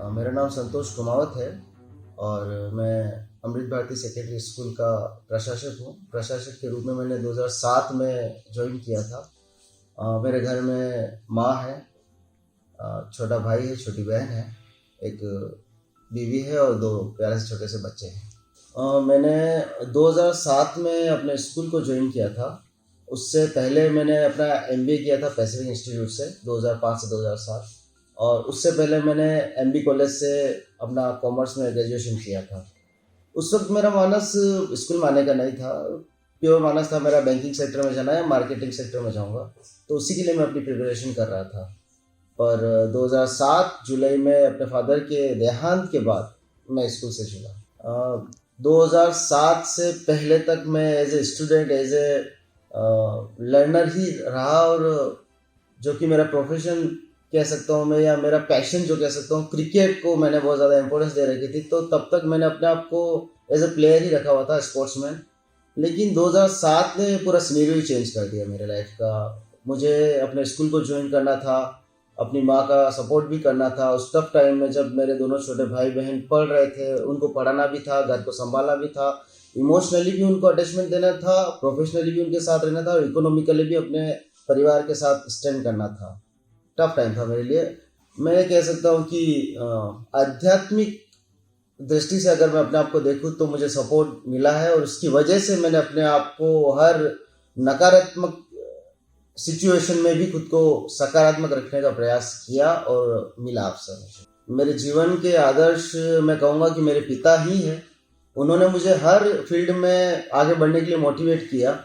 मेरा नाम संतोष कुमावत है और मैं अमृत भारती सेकेंडरी स्कूल का प्रशासक हूँ। प्रशासक के रूप में मैंने 2007 में ज्वाइन किया था। मेरे घर में माँ है, छोटा भाई है, छोटी बहन है, एक बीवी है और 2 प्यारे से छोटे से बच्चे हैं। मैंने 2007 में अपने स्कूल को ज्वाइन किया था। उससे पहले मैंने अपना MBA किया था पैसिफिक इंस्टीट्यूट से 2005 से 2007, और उससे पहले मैंने MB कॉलेज से अपना कॉमर्स में ग्रेजुएशन किया था। उस वक्त मेरा मानस स्कूल में आने का नहीं था, प्योर मानस था मेरा बैंकिंग सेक्टर में जाना है, मार्केटिंग सेक्टर में जाऊंगा, तो उसी के लिए मैं अपनी प्रिपरेशन कर रहा था। पर 2007 जुलाई में अपने फादर के देहांत के बाद मैं स्कूल से जुड़ा। 2007 से पहले तक मैं as a student, as a learner ही रहा, और जो कि मेरा प्रोफेशन कह सकता हूँ मैं, या मेरा पैशन जो कह सकता हूँ, क्रिकेट को मैंने बहुत ज़्यादा इंपॉर्टेंस दे रखी थी। तो तब तक मैंने अपने आप को एज ए प्लेयर ही रखा हुआ था, स्पोर्ट्समैन। लेकिन 2007 ने पूरा सिनेरियो ही चेंज कर दिया मेरे लाइफ का। मुझे अपने स्कूल को ज्वाइन करना था, अपनी माँ का सपोर्ट भी करना था उस टफ टाइम में, जब मेरे दोनों छोटे भाई बहन पढ़ रहे थे, उनको पढ़ाना भी था, घर को संभालना भी था, इमोशनली भी उनको अटैचमेंट देना था, प्रोफेशनली भी उनके साथ रहना था, और इकोनॉमिकली भी अपने परिवार के साथ स्टैंड करना था। टफ टाइम था मेरे लिए। मैं कह सकता हूँ कि आध्यात्मिक दृष्टि से अगर मैं अपने आप को देखूँ तो मुझे सपोर्ट मिला है, और उसकी वजह से मैंने अपने आप को हर नकारात्मक सिचुएशन में भी खुद को सकारात्मक रखने का प्रयास किया और मिला अवसर। मेरे जीवन के आदर्श मैं कहूँगा कि मेरे पिता ही हैं। उन्होंने मुझे हर फील्ड में आगे बढ़ने के लिए मोटिवेट किया।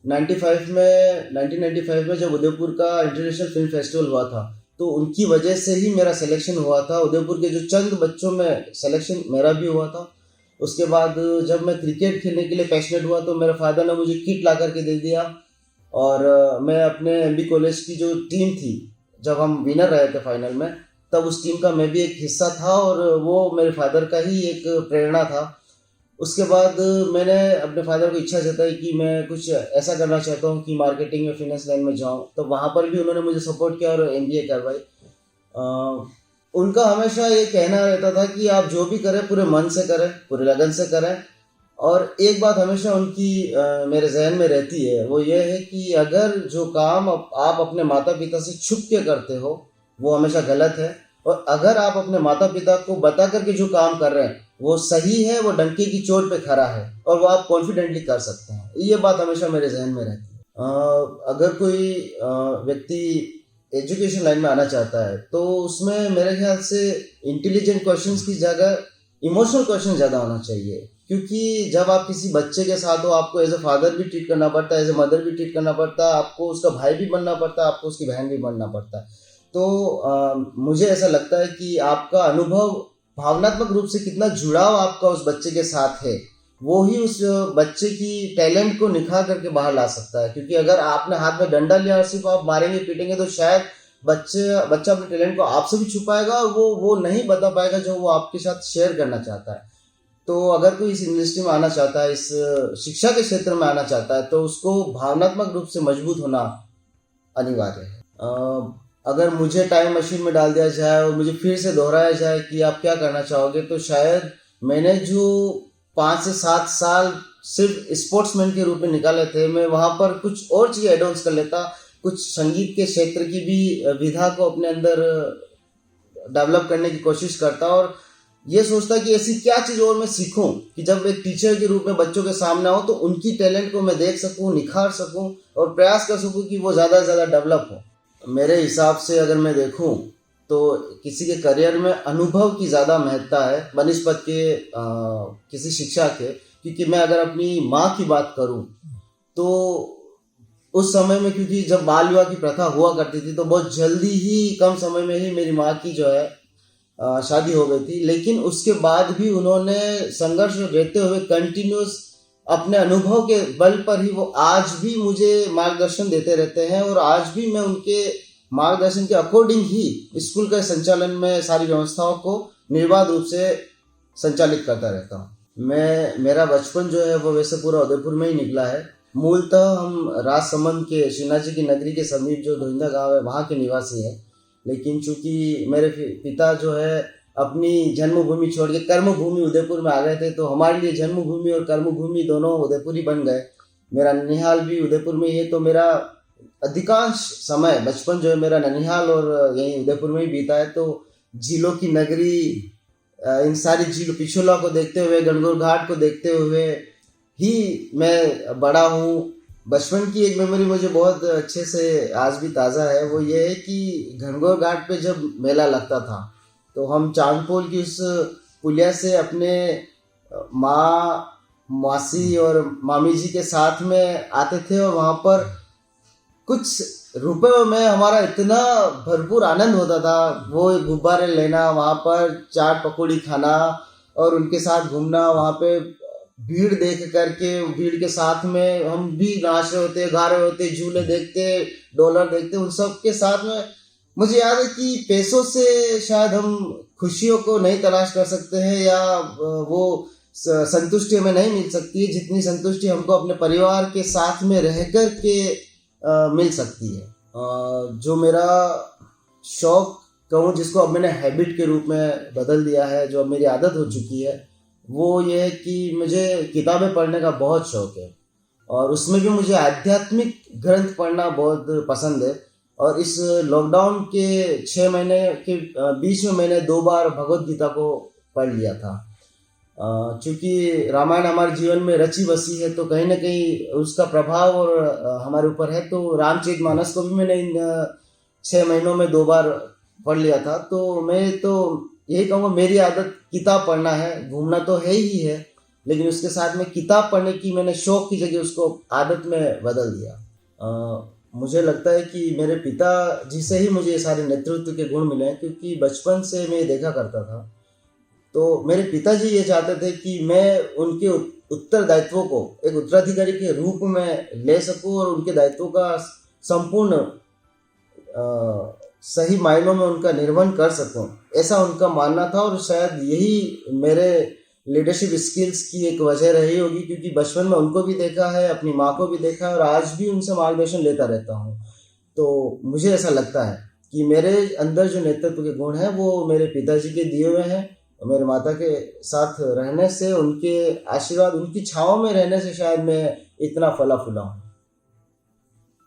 1995 में जब उदयपुर का इंटरनेशनल फिल्म फेस्टिवल हुआ था, तो उनकी वजह से ही मेरा सिलेक्शन हुआ था। उदयपुर के जो चंद बच्चों में सिलेक्शन मेरा भी हुआ था। उसके बाद जब मैं क्रिकेट खेलने के लिए पैशनेट हुआ, तो मेरे फादर ने मुझे किट ला करके दे दिया, और मैं अपने MB कॉलेज की जो टीम थी, जब हम विनर रहे थे फाइनल में, तब उस टीम का मैं भी एक हिस्सा था, और वो मेरे फादर का ही एक प्रेरणा था। उसके बाद मैंने अपने फादर को इच्छा जताई कि मैं कुछ ऐसा करना चाहता हूँ कि मार्केटिंग में, फिनेंस लाइन में जाऊँ। तो वहाँ पर भी उन्होंने मुझे सपोर्ट किया और MBA करवाई। उनका हमेशा ये कहना रहता था कि आप जो भी करें पूरे मन से करें, पूरे लगन से करें। और एक बात हमेशा उनकी मेरे जहन में रहती है, वो ये है कि अगर जो काम आप अपने माता पिता से छुप के करते हो वो हमेशा गलत है, और अगर आप अपने माता पिता को बता करके जो काम कर रहे हैं वो सही है, वो डंके की चोट पे खड़ा है, और वो आप कॉन्फिडेंटली कर सकते हैं। ये बात हमेशा मेरे जहन में रहती है। अगर कोई व्यक्ति एजुकेशन लाइन में आना चाहता है, तो उसमें मेरे ख्याल से इंटेलिजेंट क्वेश्चंस की जगह इमोशनल क्वेश्चन ज़्यादा होना चाहिए। क्योंकि जब आप किसी बच्चे के साथ हो, आपको एज ए फादर भी ट्रीट करना पड़ता है, एज ए मदर भी ट्रीट करना पड़ता है, आपको उसका भाई भी बनना पड़ता है, आपको उसकी बहन भी बनना पड़ता है। तो मुझे ऐसा लगता है कि आपका अनुभव, भावनात्मक रूप से कितना जुड़ाव आपका उस बच्चे के साथ है, वो ही उस बच्चे की टैलेंट को निखार करके बाहर ला सकता है। क्योंकि अगर आपने हाथ में डंडा लिया और सिर्फ आप मारेंगे पीटेंगे, तो शायद बच्चा अपने टैलेंट को आपसे भी छुपाएगा, और वो नहीं बता पाएगा जो वो आपके साथ शेयर करना चाहता है। तो अगर कोई इस इंडस्ट्री में आना चाहता है, इस शिक्षा के क्षेत्र में आना चाहता है, तो उसको भावनात्मक रूप से मजबूत होना अनिवार्य है। अगर मुझे टाइम मशीन में डाल दिया जाए और मुझे फिर से दोहराया जाए कि आप क्या करना चाहोगे, तो शायद मैंने जो 5 से 7 साल सिर्फ स्पोर्ट्समैन के रूप में निकाले थे, मैं वहाँ पर कुछ और चीज़ें एड ऑन्स कर लेता, कुछ संगीत के क्षेत्र की भी विधा को अपने अंदर डेवलप करने की कोशिश करता, और ये सोचता कि ऐसी क्या चीज़ और मैं सीखूं कि जब एक टीचर के रूप में बच्चों के सामने हो तो उनकी टैलेंट को मैं देख सकूं, निखार सकूं, और प्रयास कर सकूं कि वो ज़्यादा से ज़्यादा डेवलप हो। मेरे हिसाब से अगर मैं देखूं तो किसी के करियर में अनुभव की ज़्यादा महत्ता है बनिस्बत के किसी शिक्षा के। क्योंकि मैं अगर अपनी माँ की बात करूं, तो उस समय में, क्योंकि जब बाल विवाह की प्रथा हुआ करती थी, तो बहुत जल्दी ही, कम समय में ही मेरी माँ की जो है शादी हो गई थी। लेकिन उसके बाद भी उन्होंने संघर्ष रहते हुए कंटिन्यूस अपने अनुभव के बल पर ही वो आज भी मुझे मार्गदर्शन देते रहते हैं, और आज भी मैं उनके मार्गदर्शन के अकॉर्डिंग ही स्कूल के संचालन में सारी व्यवस्थाओं को निर्बाध रूप से संचालित करता रहता हूँ। मेरा बचपन जो है वो वैसे पूरा उदयपुर में ही निकला है। मूलतः हम राजसमंद के श्रीनाथ जी की नगरी के समीप जो धोइंदा गांव है, वहाँ के निवासी हैं। लेकिन चूंकि मेरे पिता जो है अपनी जन्मभूमि छोड़ के कर्मभूमि उदयपुर में आ गए थे। तो हमारे लिए जन्मभूमि और कर्मभूमि दोनों उदयपुर ही बन गए। मेरा ननिहाल भी उदयपुर में ही है, तो मेरा अधिकांश समय बचपन जो है मेरा ननिहाल और यहीं उदयपुर में ही बीता है। तो झीलों की नगरी, इन सारी झील पिछोला को देखते हुए, गणगौर घाट को देखते हुए ही मैं बड़ा हूँ। बचपन की एक मेमोरी मुझे बहुत अच्छे से आज भी ताज़ा है, वो ये है कि गणगौर घाट पे जब मेला लगता था तो हम चांदपोल की उस पुलिया से अपने माँ, मासी और मामी जी के साथ में आते थे, और वहाँ पर कुछ रुपए में हमारा इतना भरपूर आनंद होता था। वो गुब्बारे लेना, वहाँ पर चाट पकौड़ी खाना और उनके साथ घूमना, वहाँ पे भीड़ देख करके, भीड़ के साथ में हम भी नाच रहे होते, गा रहे होते, झूले देखते, डॉलर देखते, उन सब के साथ में मुझे याद है कि पैसों से शायद हम खुशियों को नहीं तलाश कर सकते हैं, या वो संतुष्टि हमें नहीं मिल सकती है जितनी संतुष्टि हमको अपने परिवार के साथ में रह कर के मिल सकती है। जो मेरा शौक कहूँ, जिसको अब मैंने हैबिट के रूप में बदल दिया है, जो अब मेरी आदत हो चुकी है, वो ये है कि मुझे किताबें पढ़ने का बहुत शौक है, और उसमें भी मुझे आध्यात्मिक ग्रंथ पढ़ना बहुत पसंद है। और इस लॉकडाउन के 6 महीने के बीच में मैंने 2 बार भगवत गीता को पढ़ लिया था। क्योंकि रामायण हमारे जीवन में रची बसी है, तो कहीं ना कहीं उसका प्रभाव और हमारे ऊपर है। तो रामचरितमानस को भी मैंने इन 6 महीनों में 2 बार पढ़ लिया था। तो मैं तो यही कहूँगा, मेरी आदत किताब पढ़ना है। घूमना तो है ही है, लेकिन उसके साथ में किताब पढ़ने की मैंने शौक की जगह उसको आदत में बदल दिया। मुझे लगता है कि मेरे पिताजी से ही मुझे ये सारे नेतृत्व के गुण मिले हैं, क्योंकि बचपन से मैं देखा करता था। तो मेरे पिताजी ये चाहते थे कि मैं उनके उत्तरदायित्वों को एक उत्तराधिकारी के रूप में ले सकूं, और उनके दायित्वों का संपूर्ण सही मायनों में उनका निर्वहन कर सकूं, ऐसा उनका मानना था। और शायद यही मेरे लीडरशिप स्किल्स की एक वजह रही होगी, क्योंकि बचपन में उनको भी देखा है, अपनी माँ को भी देखा है, और आज भी उनसे मार्गदर्शन लेता रहता हूँ। तो मुझे ऐसा लगता है कि मेरे अंदर जो नेतृत्व के गुण हैं वो मेरे पिताजी के दिए हुए हैं, और मेरे माता के साथ रहने से, उनके आशीर्वाद, उनकी छाँव में रहने से शायद मैं इतना फला फूला हूँ।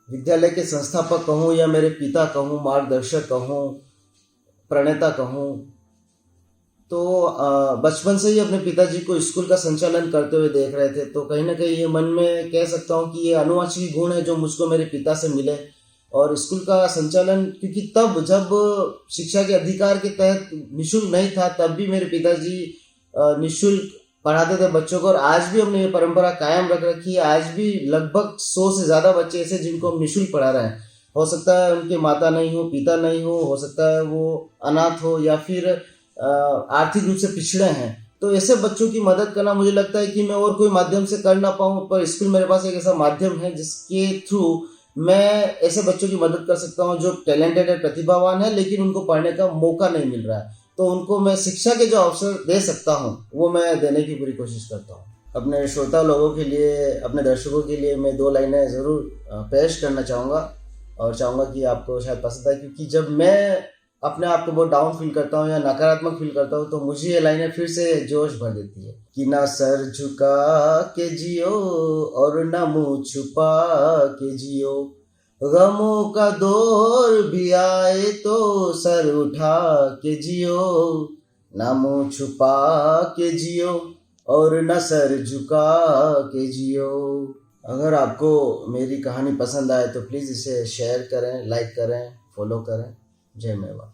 विद्यालय के संस्थापक कहूँ, या मेरे पिता कहूँ, मार्गदर्शक कहूँ, प्रणेता कहूँ, तो बचपन से ही अपने पिताजी को स्कूल का संचालन करते हुए देख रहे थे। तो कहीं ना कहीं ये मन में कह सकता हूँ कि ये अनुवांशिक गुण है जो मुझको मेरे पिता से मिले। और स्कूल का संचालन, क्योंकि तब जब शिक्षा के अधिकार के तहत निःशुल्क नहीं था, तब भी मेरे पिताजी निःशुल्क पढ़ाते थे बच्चों को, और आज भी हमने ये परंपरा कायम रख रखी है। आज भी लगभग 100 से ज़्यादा बच्चे ऐसे जिनको हम निःशुल्क पढ़ा रहे हैं। हो सकता है उनके माता नहीं हो, पिता नहीं हो सकता है वो अनाथ हो, या फिर आर्थिक रूप से पिछड़े हैं। तो ऐसे बच्चों की मदद करना, मुझे लगता है कि मैं और कोई माध्यम से कर ना पाऊँ, पर स्कूल मेरे पास एक ऐसा माध्यम है जिसके थ्रू मैं ऐसे बच्चों की मदद कर सकता हूँ जो टैलेंटेड है, प्रतिभावान है, लेकिन उनको पढ़ने का मौका नहीं मिल रहा है। तो उनको मैं शिक्षा के जो अवसर दे सकता हूँ वो मैं देने की पूरी कोशिश करता हूँ। अपने श्रोता लोगों के लिए, अपने दर्शकों के लिए मैं 2 लाइनें ज़रूर पेश करना चाहूँगा, और चाहूँगा कि आपको शायद पसंद आए। क्योंकि जब मैं अपने आप को बहुत डाउन फील करता हूँ या नकारात्मक फील करता हूँ, तो मुझे ये लाइनें फिर से जोश भर देती है कि ना सर झुका के जियो और ना मुँह छुपा के जियो, गमों का दौर भी आए तो सर उठा के जियो, ना मुँह छुपा के जियो और न सर झुका के जियो। अगर आपको मेरी कहानी पसंद आए तो प्लीज़ इसे शेयर करें, लाइक करें, फॉलो करें। जय मेवा।